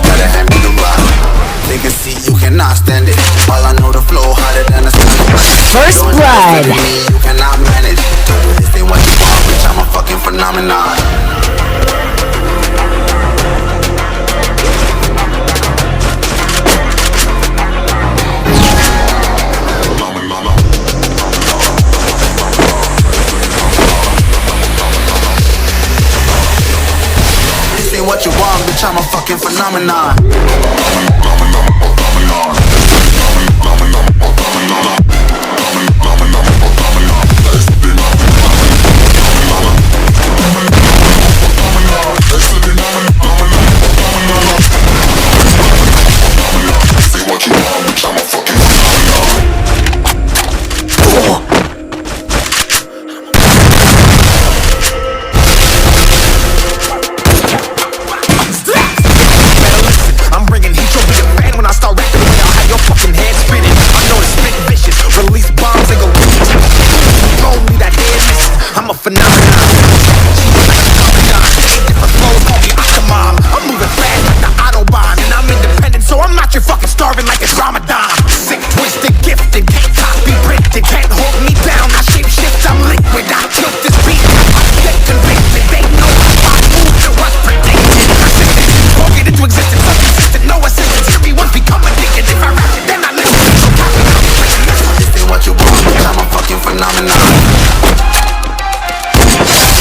Blood. First Blood. You cannot manage. This ain't what you want, bitch. I'm a fucking phenomenon. This ain't what you want, bitch. I'm a fucking phenomenon.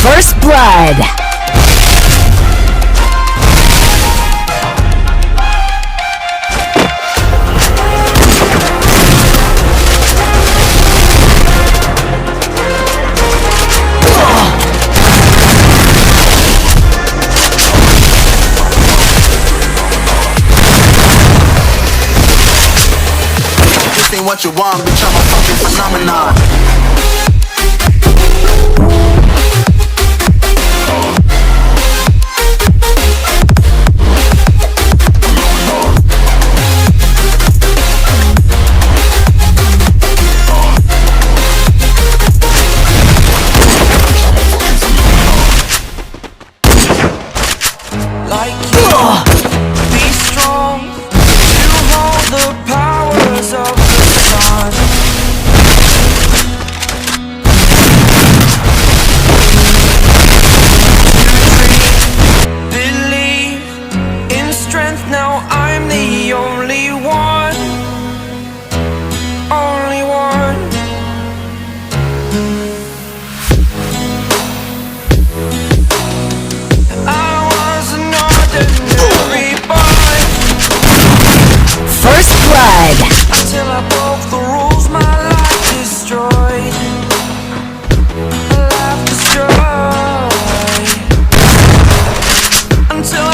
First Blood. This ain't what you want, bitch. I'm a fucking phenomenon. Be strong to hold the powers of the sun. Believe in strength, now I'm the only one. Only one. First Blood. Until I broke the rules, my life destroyed. Life destroyed. Until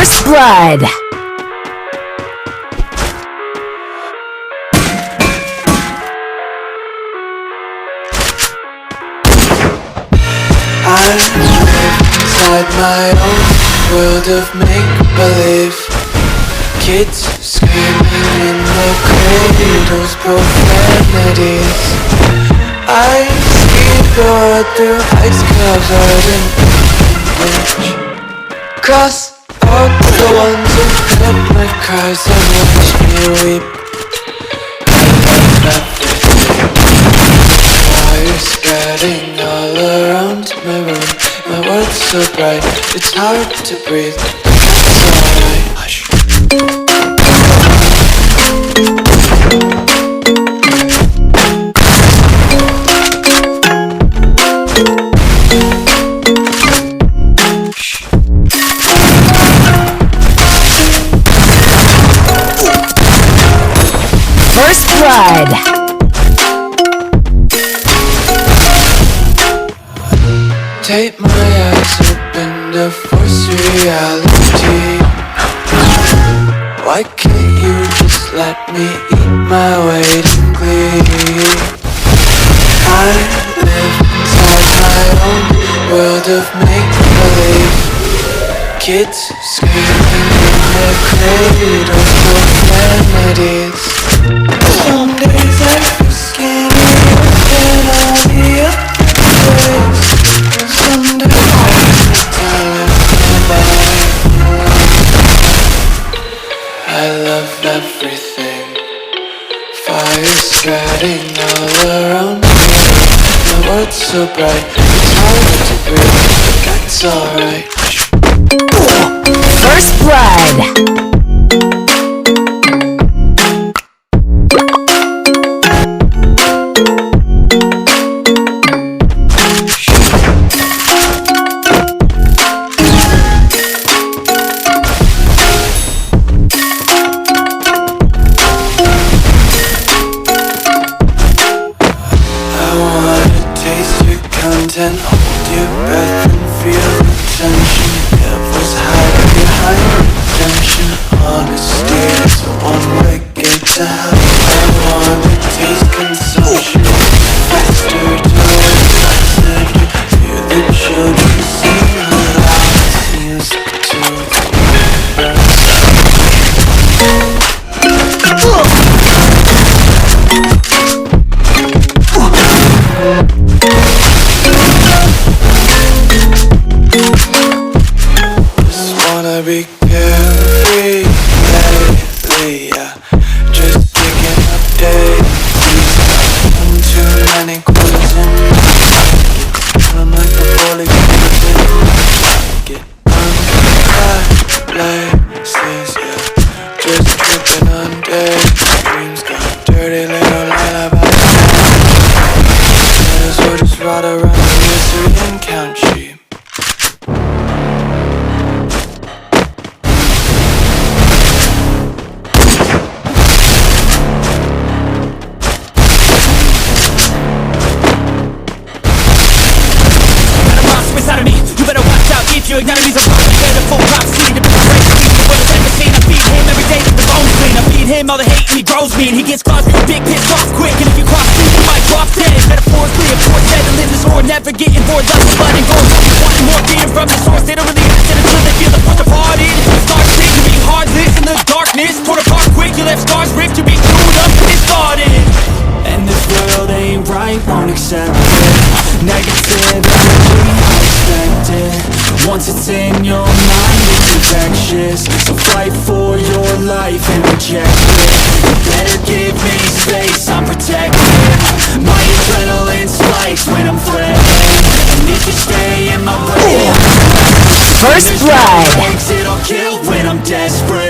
First blood. I live inside my own world of make-believe. Kids screaming in the cradles, profanities. I skateboard through ice covers and winch. Cross out the ones who heard my cries and watch me weep. I love everything. Fire spreading all around my room. My world's so bright, it's hard to breathe. It's alright. Hush. First blood. Take my eyes open to force reality. Why can't you just let me eat my weight in glee? I live inside my own world of make-believe. Kids screaming in their cradles, profanities. Some days I feel skinny and all the other days. Some days I live my life. I love everything. Fire spreading all around me. My world's so bright, it's hard to breathe, but that's alright. First blood. Content, hold your breath and feel the tension. Devil's hide behind redemption. Honesty is a one-way gate to hell. I wanna taste consumption. Faster towards pleasure. Hear the children sing aloud. Music to burn. Be carefree lately, yeah. Just picking up days. Too many quarters in my pocket. I'm like a bully in my pocket. I'm places, yeah. Just tripping on days. Dreams got dirty little lullabies. So just ride around the misery and count sheep. Your enemies are probably dead, a full prophecy. The best race to beat the world has ever seen. I feed him every day with the bones clean. I feed him all the hate and he grows me. And he gets caused big pissed off quick. And if you cross me, you might drop dead. Metaphorically, of course, dead to live this war. Never getting bored, love the blood and gore. Wanting more being from the source. They don't really understand until they feel the force of heart in. Until it starts big, you be heartless in the darkness. Torn apart quick, you left scars ripped. You be chewed up and it started. And this world ain't right, won't accept it. Negative energy, I expect it. Once it's in your mind, it's infectious. So fight for your life and reject it. You better give me space, I'm protected. My adrenaline spikes when I'm threatened. And if you stay in my way, First blood. I'll kill when I'm desperate.